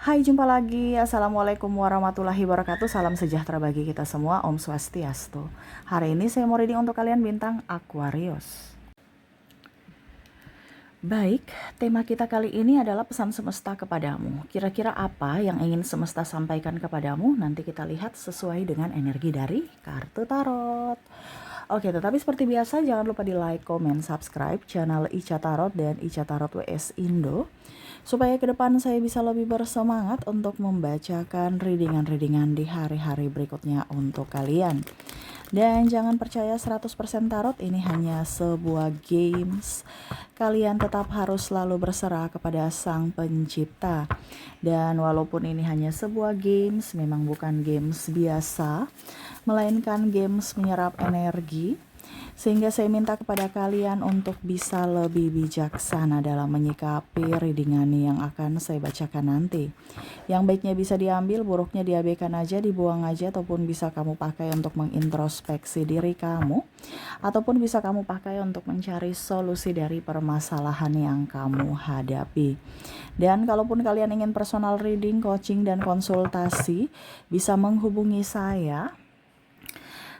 Hai, jumpa lagi. Assalamualaikum warahmatullahi wabarakatuh. Salam sejahtera bagi kita semua. Om Swastiastu. Hari ini saya mau reading untuk kalian bintang Aquarius. Baik, tema kita kali ini adalah pesan semesta kepadamu. Kira-kira apa yang ingin semesta sampaikan kepadamu? Nanti kita lihat sesuai dengan energi dari kartu tarot. Oke, tetapi seperti biasa jangan lupa di like, comment, subscribe channel Ica Tarot dan Ica Tarot WS Indo, supaya ke depan saya bisa lebih bersemangat untuk membacakan readingan-readingan di hari-hari berikutnya untuk kalian. Dan jangan percaya 100% tarot, ini hanya sebuah games. Kalian tetap harus selalu berserah kepada Sang Pencipta. Dan walaupun ini hanya sebuah games, memang bukan games biasa, melainkan games menyerap energi, sehingga saya minta kepada kalian untuk bisa lebih bijaksana dalam menyikapi readingan yang akan saya bacakan nanti. Yang baiknya bisa diambil, buruknya diabaikan aja, dibuang aja, ataupun bisa kamu pakai untuk mengintrospeksi diri kamu, ataupun bisa kamu pakai untuk mencari solusi dari permasalahan yang kamu hadapi. Dan kalaupun kalian ingin personal reading, coaching, dan konsultasi, bisa menghubungi saya.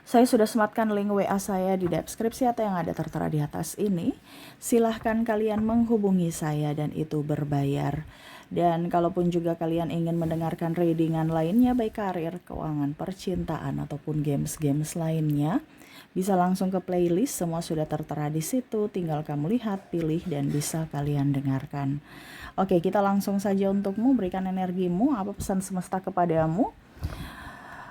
Saya sudah sematkan link WA saya di deskripsi atau yang ada tertera di atas ini. Silahkan kalian menghubungi saya dan itu berbayar. Dan kalaupun juga kalian ingin mendengarkan readingan lainnya, baik karir, keuangan, percintaan, ataupun games-games lainnya, bisa langsung ke playlist, semua sudah tertera di situ. Tinggal kamu lihat, pilih, dan bisa kalian dengarkan. Oke, kita langsung saja untukmu, berikan energimu, apa pesan semesta kepadamu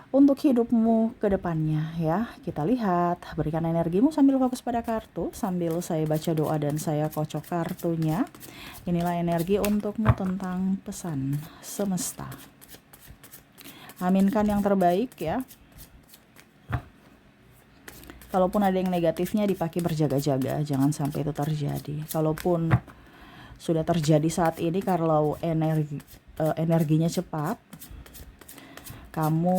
untuk hidupmu ke depannya ya. Kita lihat, berikan energimu sambil fokus pada kartu, sambil saya baca doa dan saya kocok kartunya. Inilah energi untukmu tentang pesan semesta. Aminkan yang terbaik ya. Kalaupun ada yang negatifnya, dipakai berjaga-jaga, jangan sampai itu terjadi. Kalaupun sudah terjadi saat ini, kalau energinya cepat, kamu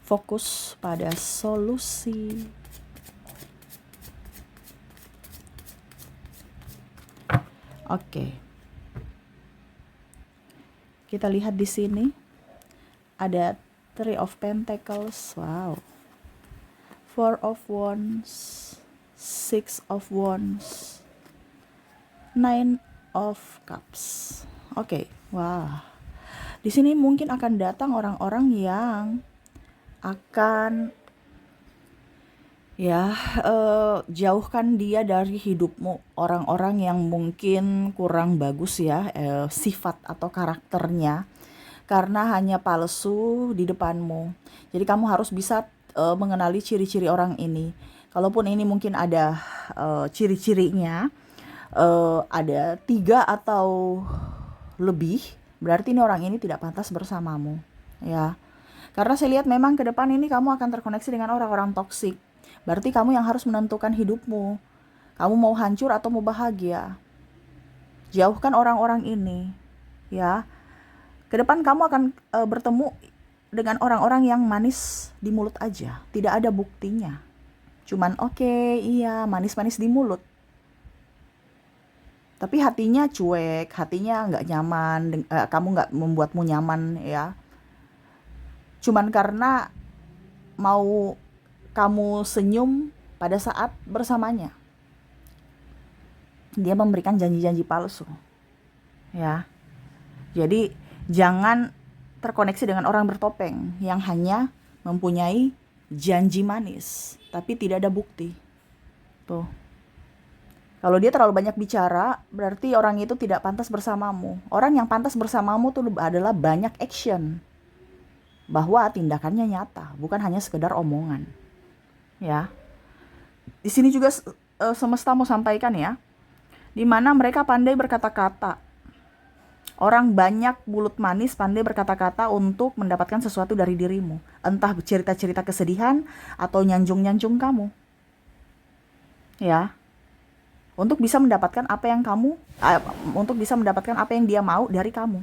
fokus pada solusi. Oke. Kita lihat di sini ada Three of Pentacles. Wow. Four of Wands, Six of Wands, Nine of Cups. Oke. Wah. Di sini mungkin akan datang orang-orang yang akan jauhkan dia dari hidupmu. Orang-orang yang mungkin kurang bagus ya sifat atau karakternya, karena hanya palsu di depanmu. Jadi kamu harus bisa mengenali ciri-ciri orang ini. Kalaupun ini mungkin ada ciri-cirinya, ada 3 atau lebih, berarti ini orang ini tidak pantas bersamamu ya. Karena saya lihat memang ke depan ini kamu akan terkoneksi dengan orang-orang toksik. Berarti kamu yang harus menentukan hidupmu. Kamu mau hancur atau mau bahagia. Jauhkan orang-orang ini ya. Ke depan kamu akan bertemu dengan orang-orang yang manis di mulut aja, tidak ada buktinya. Cuman oke, iya, manis-manis di mulut, tapi hatinya cuek, hatinya nggak nyaman, kamu nggak membuatmu nyaman ya. Cuman karena mau kamu senyum pada saat bersamanya. Dia memberikan janji-janji palsu ya. Jadi jangan terkoneksi dengan orang bertopeng yang hanya mempunyai janji manis tapi tidak ada bukti. Tuh. Kalau dia terlalu banyak bicara, berarti orang itu tidak pantas bersamamu. Orang yang pantas bersamamu tuh adalah banyak action. Bahwa tindakannya nyata, bukan hanya sekedar omongan. Ya. Di sini juga semesta mau sampaikan ya. Di mana mereka pandai berkata-kata. Orang banyak mulut manis pandai berkata-kata untuk mendapatkan sesuatu dari dirimu. Entah cerita-cerita kesedihan atau nyanjung-nyanjung kamu. Ya. Untuk bisa mendapatkan apa yang dia mau dari kamu.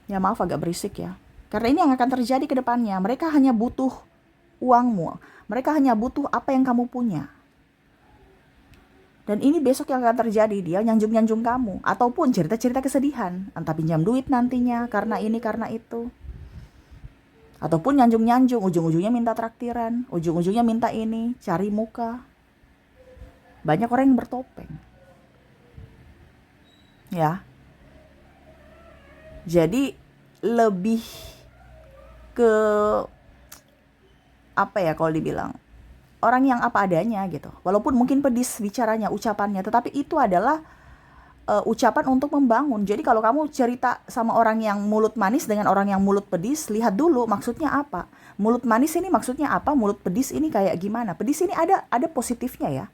Ya maaf agak berisik ya. Karena ini yang akan terjadi ke depannya. Mereka hanya butuh uangmu. Mereka hanya butuh apa yang kamu punya. Dan ini besok yang akan terjadi, dia nyanjung-nyanjung kamu. Ataupun cerita-cerita kesedihan, entah pinjam duit nantinya, karena ini, karena itu. Ataupun nyanjung-nyanjung, ujung-ujungnya minta traktiran, ujung-ujungnya minta ini, cari muka. Banyak orang yang bertopeng. Ya. Jadi lebih ke apa ya kalau dibilang, orang yang apa adanya gitu. Walaupun mungkin pedis bicaranya, ucapannya, tetapi itu adalah ucapan untuk membangun. Jadi kalau kamu cerita sama orang yang mulut manis dengan orang yang mulut pedis, lihat dulu maksudnya apa. Mulut manis ini maksudnya apa, mulut pedis ini kayak gimana. Pedis ini ada positifnya ya.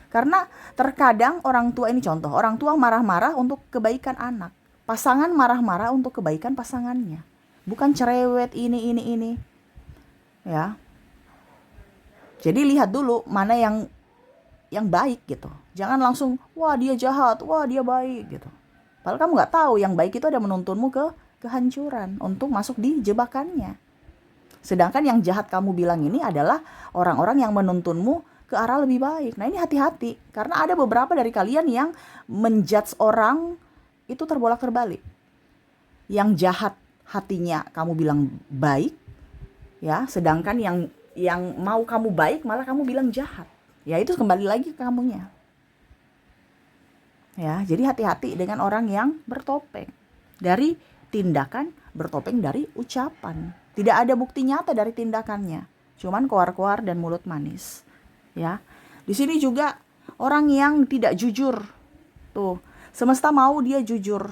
Karena terkadang orang tua ini contoh, orang tua marah-marah untuk kebaikan anak. Pasangan marah-marah untuk kebaikan pasangannya. Bukan cerewet ini. Ya. Jadi lihat dulu mana yang baik gitu. Jangan langsung, wah dia jahat, wah dia baik gitu. Padahal kamu nggak tahu yang baik itu ada menuntunmu ke kehancuran untuk masuk di jebakannya. Sedangkan yang jahat kamu bilang ini adalah orang-orang yang menuntunmu ke arah lebih baik. Nah ini hati-hati, karena ada beberapa dari kalian yang menjudge orang itu terbolak-terbalik. Yang jahat hatinya kamu bilang baik, ya, sedangkan yang mau kamu baik malah kamu bilang jahat. Ya itu kembali lagi ke kamunya. Ya, jadi hati-hati dengan orang yang bertopeng. Dari tindakan, bertopeng dari ucapan. Tidak ada bukti nyata dari tindakannya. Cuman koar-koar dan mulut manis. Ya. Di sini juga orang yang tidak jujur. Tuh, semesta mau dia jujur.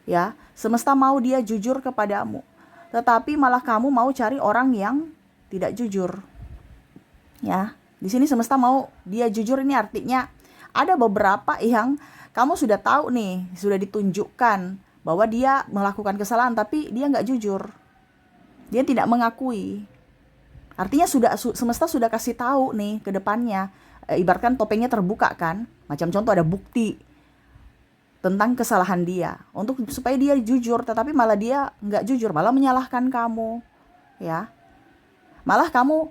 Ya, semesta mau dia jujur kepadamu. Tetapi malah kamu mau cari orang yang tidak jujur. Ya, di sini semesta mau dia jujur, ini artinya ada beberapa yang kamu sudah tahu nih, sudah ditunjukkan bahwa dia melakukan kesalahan tapi dia nggak jujur. Dia tidak mengakui. Artinya semesta sudah kasih tahu nih ke depannya. Ibaratkan topengnya terbuka kan. Macam contoh ada bukti tentang kesalahan dia. Supaya dia jujur, tetapi malah dia nggak jujur, malah menyalahkan kamu. Ya. Malah kamu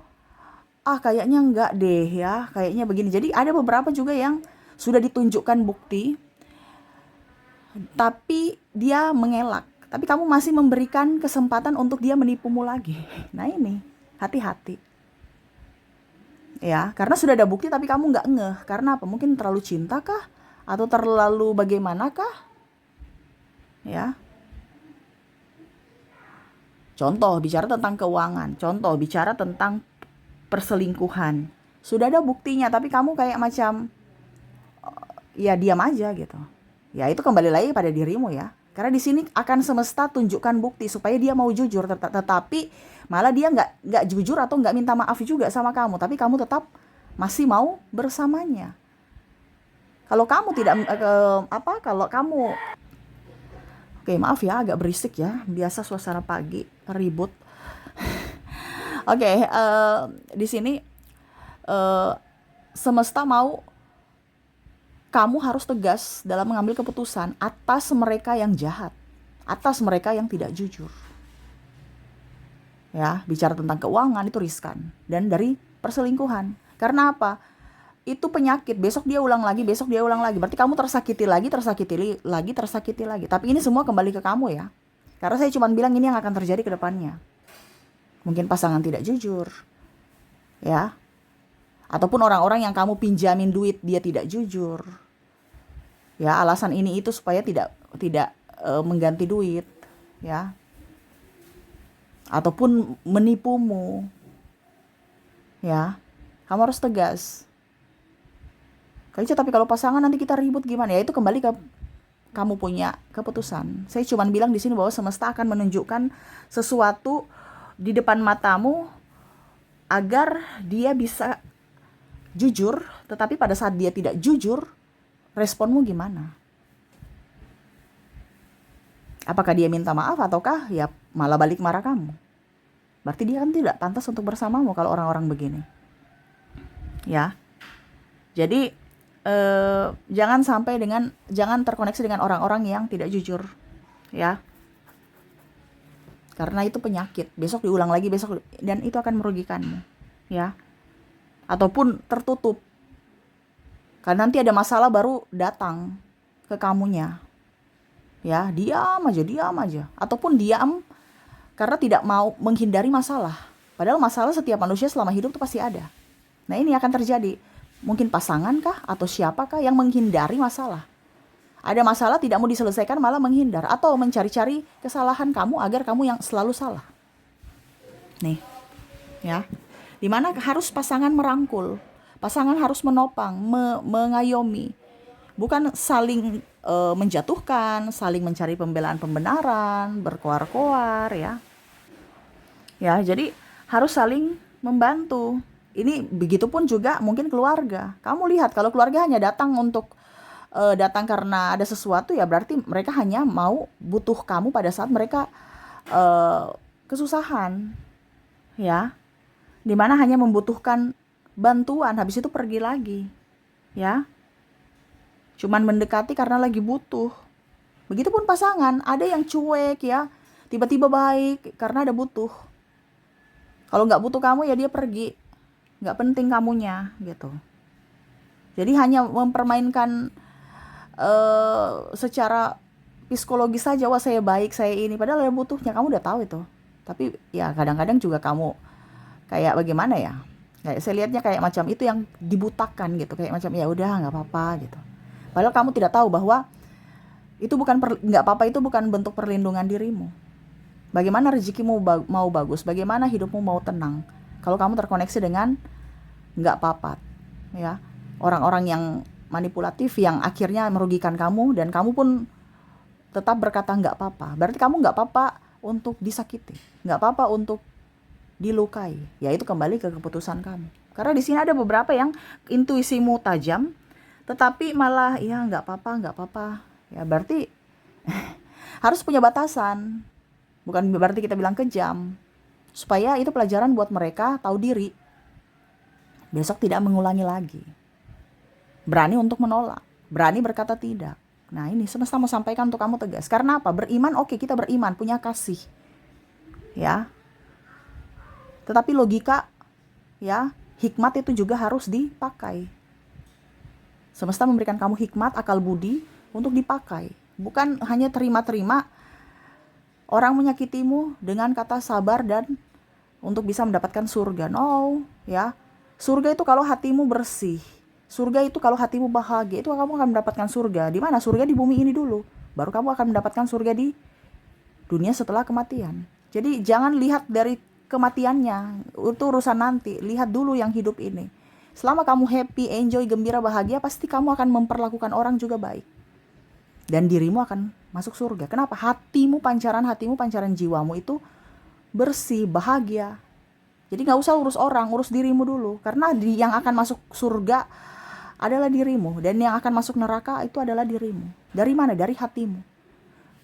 kayaknya enggak deh ya, kayaknya begini. Jadi ada beberapa juga yang sudah ditunjukkan bukti, tapi dia mengelak. Tapi kamu masih memberikan kesempatan untuk dia menipumu lagi. Nah ini, hati-hati. Ya, karena sudah ada bukti tapi kamu nggak ngeh. Karena apa? Mungkin terlalu cinta kah? Atau terlalu bagaimanakah? Ya. Contoh, bicara tentang keuangan. Contoh, bicara tentang perselingkuhan. Sudah ada buktinya tapi kamu kayak macam ya diam aja gitu. Ya itu kembali lagi pada dirimu ya. Karena di sini akan semesta tunjukkan bukti supaya dia mau jujur, tetapi malah dia nggak jujur atau nggak minta maaf juga sama kamu, tapi kamu tetap masih mau bersamanya. Kalau kamu tidak kalau kamu oke, maaf ya agak berisik ya, biasa suasana pagi ribut. Oke, di sini semesta mau kamu harus tegas dalam mengambil keputusan atas mereka yang jahat, atas mereka yang tidak jujur. Ya, bicara tentang keuangan itu riskan. Dan dari perselingkuhan. Karena apa? Itu penyakit. Besok dia ulang lagi, besok dia ulang lagi. Berarti kamu tersakiti lagi. Tapi ini semua kembali ke kamu ya. Karena saya cuma bilang ini yang akan terjadi ke depannya. Mungkin pasangan tidak jujur. Ya. Ataupun orang-orang yang kamu pinjamin duit dia tidak jujur. Ya, alasan ini itu supaya tidak mengganti duit, ya. Ataupun menipumu. Ya. Kamu harus tegas. Tapi kalau pasangan nanti kita ribut gimana? Ya itu kembali ke kamu punya keputusan. Saya cuma bilang di sini bahwa semesta akan menunjukkan sesuatu di depan matamu agar dia bisa jujur, tetapi pada saat dia tidak jujur, responmu gimana? Apakah dia minta maaf ataukah ya malah balik marah kamu? Berarti dia kan tidak pantas untuk bersamamu kalau orang-orang begini. Ya. Jadi jangan terkoneksi dengan orang-orang yang tidak jujur. Ya. Karena itu penyakit. Besok diulang lagi, dan itu akan merugikanmu. Ya. Ataupun tertutup. Karena nanti ada masalah baru datang ke kamunya. Ya, diam aja. Ataupun diam karena tidak mau menghindari masalah. Padahal masalah setiap manusia selama hidup itu pasti ada. Nah, ini akan terjadi. Mungkin pasangan kah atau siapakah yang menghindari masalah. Ada masalah tidak mau diselesaikan malah menghindar. Atau mencari-cari kesalahan kamu agar kamu yang selalu salah. Nih, ya. Dimana harus pasangan merangkul. Pasangan harus menopang, mengayomi. Bukan saling menjatuhkan, saling mencari pembelaan pembenaran, berkoar-koar ya. Ya, jadi harus saling membantu. Ini begitupun juga mungkin keluarga. Kamu lihat kalau keluarga hanya datang untuk datang karena ada sesuatu, ya berarti mereka hanya mau butuh kamu pada saat mereka kesusahan. Ya. Dimana hanya membutuhkan bantuan, habis itu pergi lagi. Ya. Cuman mendekati karena lagi butuh. Begitupun pasangan, ada yang cuek ya, tiba-tiba baik karena ada butuh. Kalau nggak butuh kamu ya dia pergi, nggak penting kamunya gitu. Jadi hanya mempermainkan secara psikologis saja, wah saya baik, saya ini, padahal ada butuhnya, kamu udah tahu itu. Tapi ya kadang-kadang juga kamu kayak bagaimana ya? Kayak saya lihatnya kayak macam itu yang dibutakan gitu, kayak macam ya udah nggak apa-apa gitu. Padahal kamu tidak tahu bahwa itu bukan nggak apa-apa, itu bukan bentuk perlindungan dirimu. Bagaimana rezekimu mau bagus, bagaimana hidupmu mau tenang kalau kamu terkoneksi dengan nggak apa-apa, ya. Orang-orang yang manipulatif yang akhirnya merugikan kamu dan kamu pun tetap berkata nggak apa-apa. Berarti kamu nggak apa-apa untuk disakiti, nggak apa-apa untuk dilukai. Ya itu kembali ke keputusan kamu. Karena di sini ada beberapa yang intuisimu tajam, tetapi malah ya nggak apa-apa. Ya berarti harus punya batasan. Bukan berarti kita bilang kejam. Supaya itu pelajaran buat mereka tahu diri. Besok tidak mengulangi lagi. Berani untuk menolak. Berani berkata tidak. Nah ini semesta mau sampaikan untuk kamu tegas. Karena apa? Beriman, oke, kita beriman, punya kasih. Ya. Tetapi logika, ya, hikmat itu juga harus dipakai. Semesta memberikan kamu hikmat, akal budi untuk dipakai. Bukan hanya terima-terima orang menyakitimu dengan kata sabar dan untuk bisa mendapatkan surga. No, ya. Surga itu kalau hatimu bersih. Surga itu kalau hatimu bahagia, itu kamu akan mendapatkan surga. Di mana? Surga di bumi ini dulu. Baru kamu akan mendapatkan surga di dunia setelah kematian. Jadi jangan lihat dari kematiannya, itu urusan nanti. Lihat dulu yang hidup ini. Selama kamu happy, enjoy, gembira, bahagia, pasti kamu akan memperlakukan orang juga baik. Dan dirimu akan masuk surga. Kenapa? Hatimu, pancaran jiwamu itu bersih, bahagia. Jadi gak usah urus orang, urus dirimu dulu. Karena yang akan masuk surga adalah dirimu. Dan yang akan masuk neraka itu adalah dirimu. Dari mana? Dari hatimu.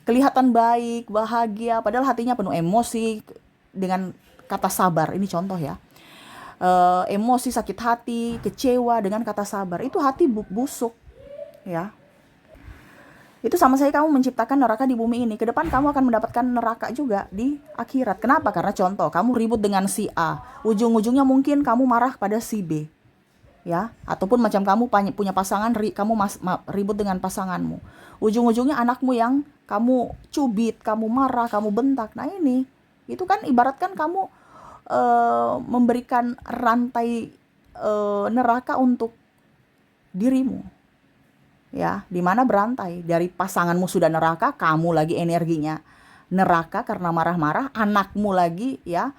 Kelihatan baik, bahagia, padahal hatinya penuh emosi dengan kata sabar. Ini contoh ya. Emosi, sakit hati, kecewa dengan kata sabar. Itu hati busuk. Ya. Itu sama saya kamu menciptakan neraka di bumi ini. Ke depan kamu akan mendapatkan neraka juga di akhirat. Kenapa? Karena contoh, kamu ribut dengan si A. Ujung-ujungnya mungkin kamu marah pada si B. Ya, ataupun macam kamu punya pasangan, kamu ribut dengan pasanganmu. Ujung-ujungnya anakmu yang kamu cubit, kamu marah, kamu bentak. Nah ini, itu kan ibaratkan kamu memberikan rantai neraka untuk dirimu. Ya, dimana berantai dari pasanganmu sudah neraka, kamu lagi energinya neraka karena marah-marah, anakmu lagi ya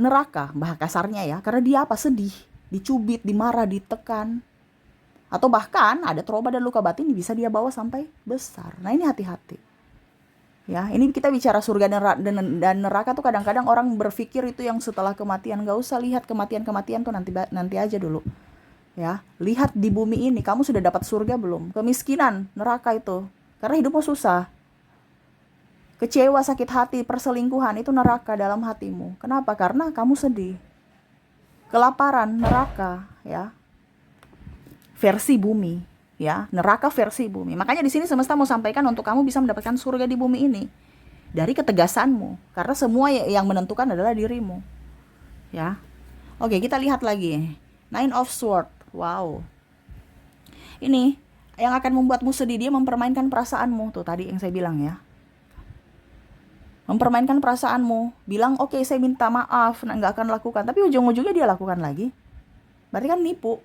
neraka, bahasa kasarnya ya, karena dia apa? Sedih, dicubit, dimarah, ditekan, atau bahkan ada trauma dan luka batin bisa dia bawa sampai besar. Nah ini hati-hati. Ya, ini kita bicara surga dan neraka tuh kadang-kadang orang berpikir itu yang setelah kematian. Gak usah lihat kematian tuh nanti aja dulu. Ya, lihat di bumi ini kamu sudah dapat surga belum? Kemiskinan, neraka itu. Karena hidupmu susah. Kecewa, sakit hati, perselingkuhan itu neraka dalam hatimu. Kenapa? Karena kamu sedih. Kelaparan, neraka, ya. Versi bumi. Ya, neraka versi bumi. Makanya di sini semesta mau sampaikan untuk kamu bisa mendapatkan surga di bumi ini dari ketegasanmu, karena semua yang menentukan adalah dirimu. Ya. Oke, kita lihat lagi. Nine of Swords. Wow. Ini yang akan membuatmu sedih, dia mempermainkan perasaanmu. Tuh tadi yang saya bilang ya. Mempermainkan perasaanmu. Bilang oke, saya minta maaf, nggak akan lakukan. Tapi ujung-ujungnya dia lakukan lagi. Berarti kan nipu.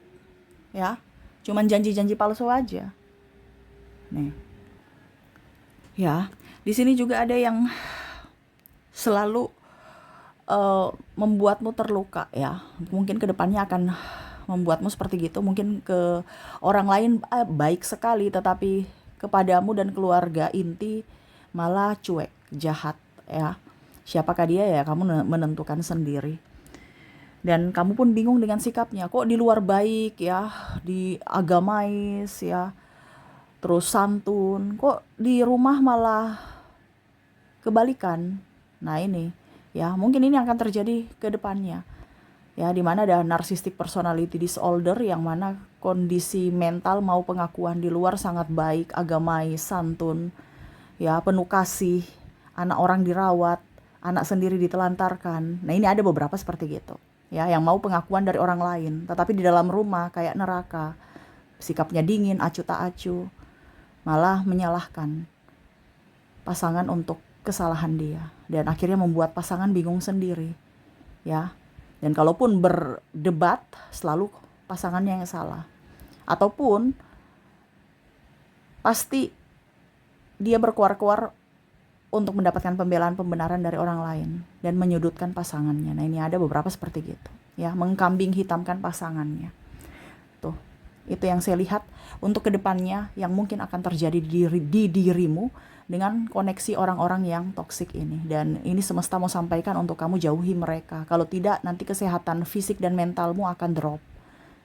Ya. Cuman janji-janji palsu aja. Nih. Ya. Di sini juga ada yang selalu membuatmu terluka ya. Mungkin kedepannya akan membuatmu seperti gitu. Mungkin ke orang lain baik sekali, tetapi kepadamu dan keluarga inti malah cuek, jahat ya. Siapakah dia ya, kamu menentukan sendiri. Dan kamu pun bingung dengan sikapnya. Kok di luar baik ya, di agamais ya, terus santun, kok di rumah malah kebalikan. Nah ini ya, mungkin ini akan terjadi ke depannya. Ya, di mana ada narcissistic personality disorder yang mana kondisi mental mau pengakuan di luar sangat baik, agamais, santun, ya, penuh kasih, anak orang dirawat, anak sendiri ditelantarkan. Nah, ini ada beberapa seperti gitu. Ya, yang mau pengakuan dari orang lain, tetapi di dalam rumah kayak neraka. Sikapnya dingin, acuh tak acuh, malah menyalahkan pasangan untuk kesalahan dia, dan akhirnya membuat pasangan bingung sendiri. Ya. Dan kalaupun berdebat, selalu pasangannya yang salah. Ataupun pasti dia berkuar-kuar untuk mendapatkan pembelaan-pembenaran dari orang lain dan menyudutkan pasangannya. Nah, ini ada beberapa seperti gitu. Ya, mengkambing hitamkan pasangannya. Tuh, itu yang saya lihat untuk kedepannya yang mungkin akan terjadi di dirimu dengan koneksi orang-orang yang toksik ini. Dan ini semesta mau sampaikan untuk kamu jauhi mereka. Kalau tidak, nanti kesehatan fisik dan mentalmu akan drop.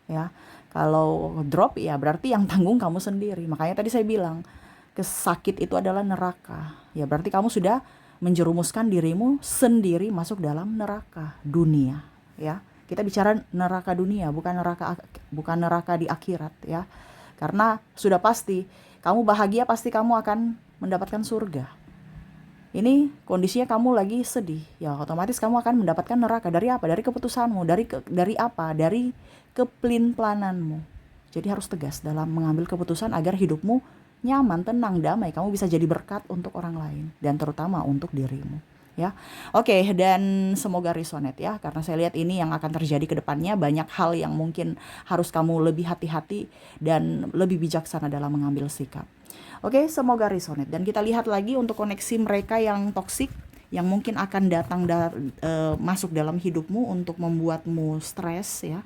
Ya, kalau drop ya berarti yang tanggung kamu sendiri. Makanya tadi saya bilang, sakit itu adalah neraka. Ya berarti kamu sudah menjerumuskan dirimu sendiri masuk dalam neraka dunia. Ya, kita bicara neraka dunia, bukan neraka di akhirat ya. Karena sudah pasti kamu bahagia, pasti kamu akan mendapatkan surga. Ini kondisinya kamu lagi sedih, ya otomatis kamu akan mendapatkan neraka. Dari apa? Dari keputusanmu. Dari apa? Dari kepelin-pelananmu. Jadi harus tegas dalam mengambil keputusan agar hidupmu nyaman, tenang, damai. Kamu bisa jadi berkat untuk orang lain dan terutama untuk dirimu. Ya, oke, dan semoga resonate ya, karena saya lihat ini yang akan terjadi ke depannya. Banyak hal yang mungkin harus kamu lebih hati-hati dan lebih bijaksana dalam mengambil sikap. Oke, semoga resonate. Dan kita lihat lagi untuk koneksi mereka yang toksik, yang mungkin akan datang masuk dalam hidupmu untuk membuatmu stres ya.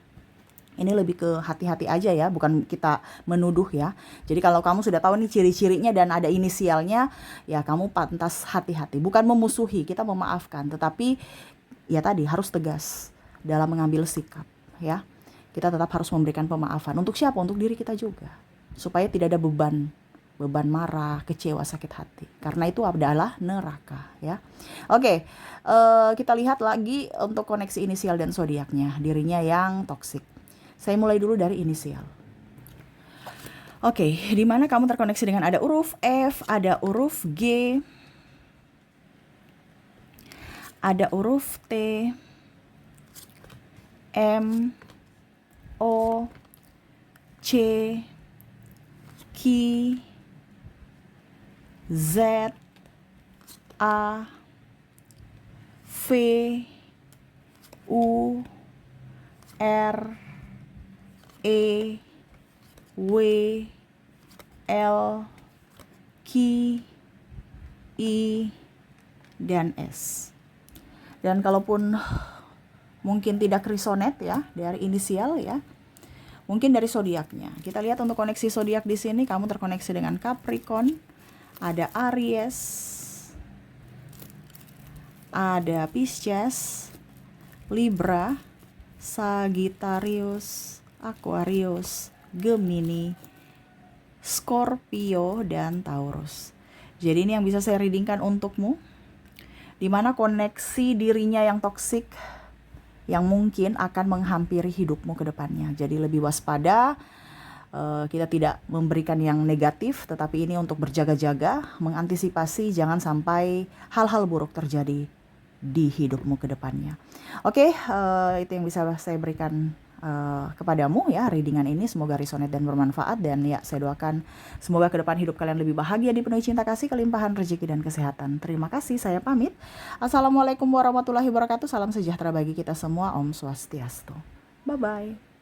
Ini lebih ke hati-hati aja ya, bukan kita menuduh ya. Jadi kalau kamu sudah tahu nih ciri-cirinya dan ada inisialnya, ya kamu pantas hati-hati. Bukan memusuhi, kita memaafkan, tetapi ya tadi harus tegas dalam mengambil sikap ya. Kita tetap harus memberikan pemaafan. Untuk siapa? Untuk diri kita juga. Supaya tidak ada beban marah, kecewa, sakit hati. Karena itu adalah neraka ya. Oke, kita lihat lagi untuk koneksi inisial dan zodiaknya, dirinya yang toksik. Saya mulai dulu dari inisial. Oke, di mana kamu terkoneksi dengan ada huruf F, ada huruf G, ada huruf T, M, O, C, Q, Z, A, V, U, R, E, W, L, Q, I, dan S. Dan kalaupun mungkin tidak resonate ya dari inisial ya, mungkin dari zodiaknya. Kita lihat untuk koneksi zodiak di sini, kamu terkoneksi dengan Capricorn, ada Aries, ada Pisces, Libra, Sagittarius, Aquarius, Gemini, Scorpio, dan Taurus. Jadi ini yang bisa saya readingkan untukmu, dimana koneksi dirinya yang toksik yang mungkin akan menghampiri hidupmu ke depannya. Jadi lebih waspada, kita tidak memberikan yang negatif, tetapi ini untuk berjaga-jaga, mengantisipasi jangan sampai hal-hal buruk terjadi di hidupmu ke depannya. Oke, itu yang bisa saya berikan kepadamu ya readingan ini, semoga resonate dan bermanfaat, dan ya saya doakan semoga ke depan hidup kalian lebih bahagia, dipenuhi cinta kasih, kelimpahan rezeki dan kesehatan. Terima kasih, saya pamit. Assalamualaikum warahmatullahi wabarakatuh. Salam sejahtera bagi kita semua. Om Swastiastu. Bye bye.